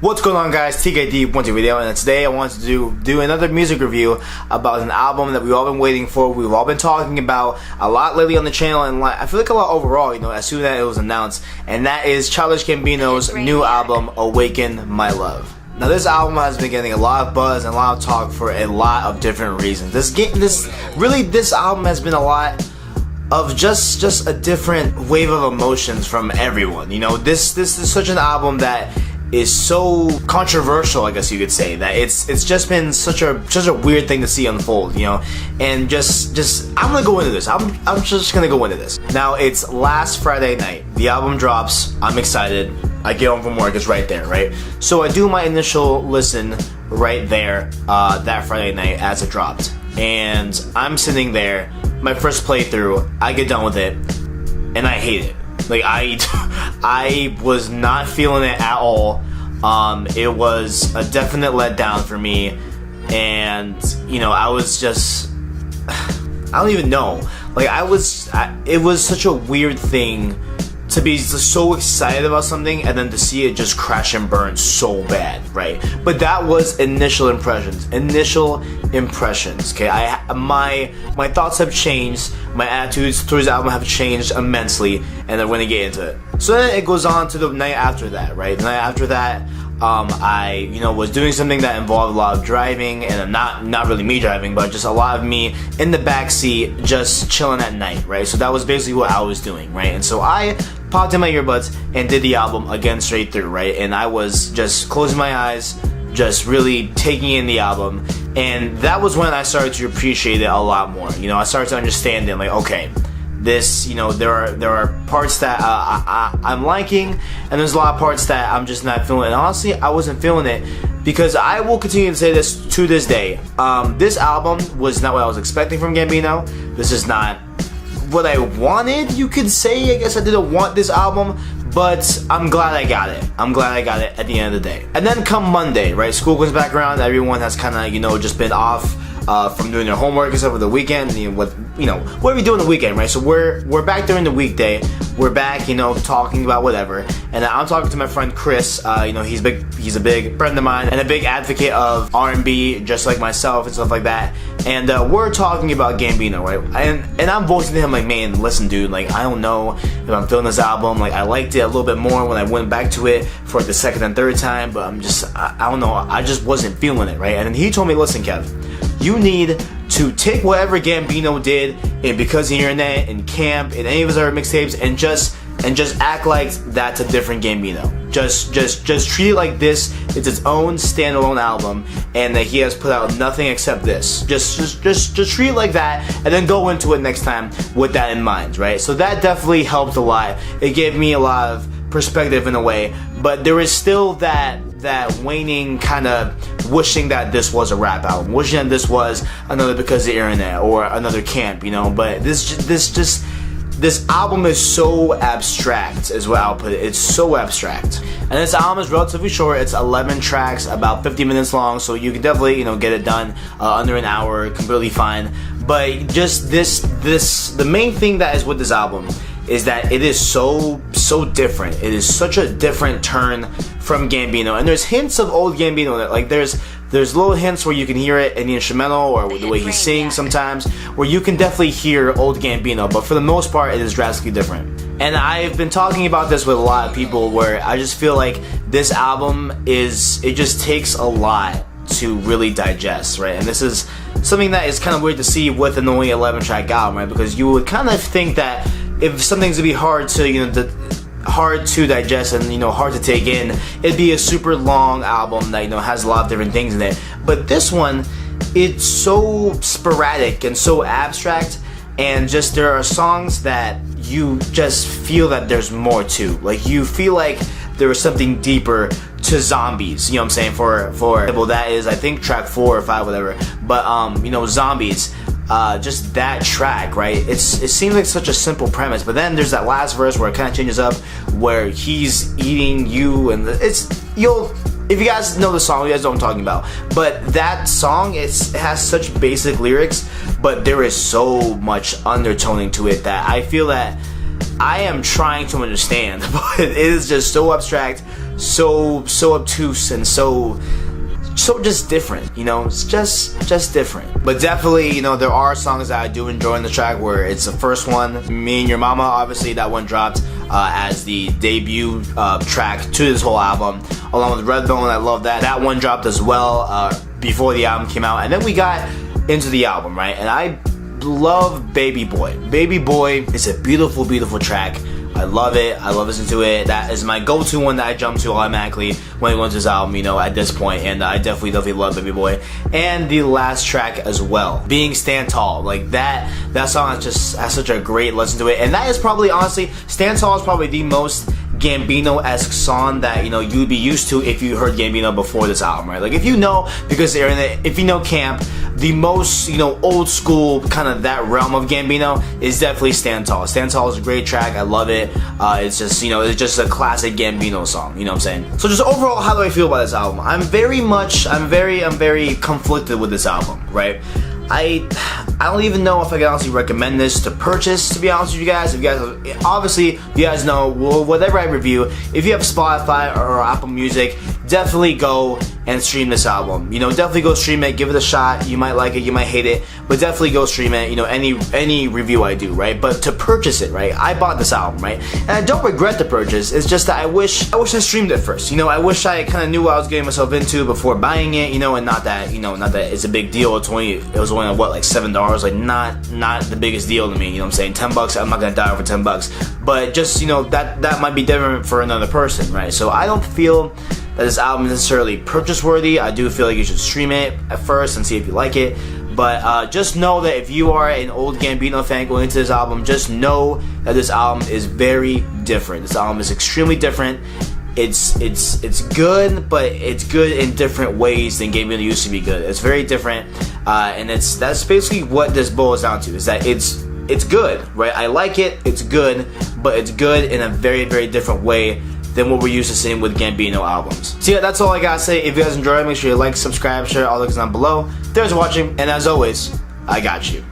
What's going on, guys? TKD1 video, and today I wanted to do another music review about an album that we've all been waiting for. We've all been talking about a lot lately on the channel, and I feel like a lot overall, as soon as it was announced, and that is Childish Gambino's new album, Awaken My Love. Now, this album has been getting a lot of buzz and a lot of talk for a lot of different reasons. This album has been a lot of just a different wave of emotions from everyone. This is such an album that is so controversial, I guess you could say, that it's just been such a weird thing to see unfold, and just I'm gonna go into this. I'm just gonna go into this. Now, it's last Friday night. The album drops. I'm excited. I get home from work. It's right there, right? So I do my initial listen right there that Friday night as it dropped, and I'm sitting there. My first playthrough. I get done with it, and I hate it. Like, I was not feeling it at all. It was a definite letdown for me, and I was just, I don't even know. Like, it was such a weird thing to be so excited about something and then to see it just crash and burn so bad, right? But that was initial impressions. Okay, my thoughts have changed. My attitudes towards the album have changed immensely, and I'm gonna get into it. So then it goes on to the night after that, right? The night after that, I was doing something that involved a lot of driving, and not really me driving, but just a lot of me in the backseat just chilling at night, right? So that was basically what I was doing, right? And so I popped in my earbuds and did the album again straight through, right? And I was just closing my eyes, just really taking in the album, and that was when I started to appreciate it a lot more. I started to understand it, like, okay, this, there are parts that I'm liking, and there's a lot of parts that I'm just not feeling. And honestly, I wasn't feeling it, because I will continue to say this to this day. This album was not what I was expecting from Gambino. This is not what I wanted, you could say. I guess I didn't want this album, but I'm glad I got it. I'm glad I got it at the end of the day. And then come Monday, right? School comes back around. Everyone has kind of, just been off from doing their homework and stuff over the weekend. What do we do on the weekend, right? So we're back during the weekday. We're back, talking about whatever. And I'm talking to my friend Chris. He's a big friend of mine and a big advocate of R&B, just like myself and stuff like that. And we're talking about Gambino, right? And I'm voicing to him like, man, listen, dude, like, I don't know if I'm feeling this album. Like, I liked it a little bit more when I went back to it for the second and third time, but I don't know. I just wasn't feeling it, right? And then he told me, listen, Kev, you need to take whatever Gambino did in Because of the Internet and Camp and any of his other mixtapes and just act like that's a different Gambino. Just treat it like this. It's its own standalone album, and that he has put out nothing except this. Just treat it like that, and then go into it next time with that in mind, right? So that definitely helped a lot. It gave me a lot of perspective in a way, but there is still that waning kind of wishing that this was a rap album, wishing that this was another Because of the Internet or another Camp, but this album is so abstract, is what I'll put it. It's so abstract. And this album is relatively short. It's 11 tracks, about 50 minutes long, so you can definitely, get it done under an hour, completely fine. But just the main thing that is with this album is that it is so different. It is such a different turn from Gambino. And there's hints of old Gambino that, like, there's little hints where you can hear it in the instrumental or the way he sings sometimes, where you can definitely hear old Gambino, but for the most part, it is drastically different. And I've been talking about this with a lot of people, where I just feel like this album it just takes a lot to really digest, right? And this is something that is kind of weird to see with an only 11-track album, right? Because you would kind of think that if something's to be hard to, hard to digest and hard to take in, it'd be a super long album that has a lot of different things in it. But this one, it's so sporadic and so abstract, and just there are songs that you just feel that there's more to. Like, you feel like there was something deeper to Zombies, what I'm saying? For example, that is, I think, track 4 or 5, whatever. But Zombies, just that track, right? It seems like such a simple premise, but then there's that last verse where it kind of changes up, where he's eating you, and if you guys know the song, you guys know what I'm talking about. But that song, it has such basic lyrics, but there is so much undertoning to it that I feel that I am trying to understand, but it is just so abstract, so obtuse and so just different, you know. It's just different. But definitely, you know, there are songs that I do enjoy on the track, where it's the first one, Me and Your Mama. Obviously that one dropped as the debut track to this whole album, along with Red Bone. I love that one dropped as well before the album came out. And then we got into the album, right? And I love Baby Boy. Baby Boy is a beautiful track. I love it. I love listening to it. That is my go-to one that I jump to automatically when I go into this album, you know, at this point. And I definitely love Baby Boy. And the last track as well, being Stand Tall. Like that song has such a great listen to it. And that is probably, honestly, Stand Tall is probably the most Gambino-esque song that, you know, you'd be used to if you heard Gambino before this album, right? Like, if you know, because they're in it, if you know Camp, the most, you know, old school kind of that realm of Gambino is definitely Stand Tall. Stand Tall is a great track. I love it. It's just, you know, it's just a classic Gambino song. You know what I'm saying? So just overall, how do I feel about this album? I'm very conflicted with this album, right? I don't even know if I can honestly recommend this to purchase, to be honest with you guys. If you guys, obviously, you guys know, well, whatever I review, if you have Spotify or Apple Music, definitely go and stream this album. You know, definitely go stream it, give it a shot. You might like it, you might hate it, but definitely go stream it. You know, any review I do, right? But to purchase it, right? I bought this album, right? And I don't regret the purchase. It's just that I wish I streamed it first. You know, I wish I kind of knew what I was getting myself into before buying it. You know, and not that it's a big deal. It was only what, like $7, like not the biggest deal to me. You know what I'm saying? $10. I'm not gonna die over $10. But just, you know, that might be different for another person, right? So I don't feel that this album is necessarily purchase worthy. I do feel like you should stream it at first and see if you like it. But just know that if you are an old Gambino fan going into this album, just know that this album is very different. This album is extremely different. It's good, but it's good in different ways than Gambino used to be good. It's very different, and that's basically what this boils down to. Is that it's good, right? I like it. It's good, but it's good in a very different way than what we're used to seeing with Gambino albums. So yeah, that's all I gotta say. If you guys enjoyed it, make sure you like, subscribe, share all the links down below. Thanks for watching, and as always, I got you.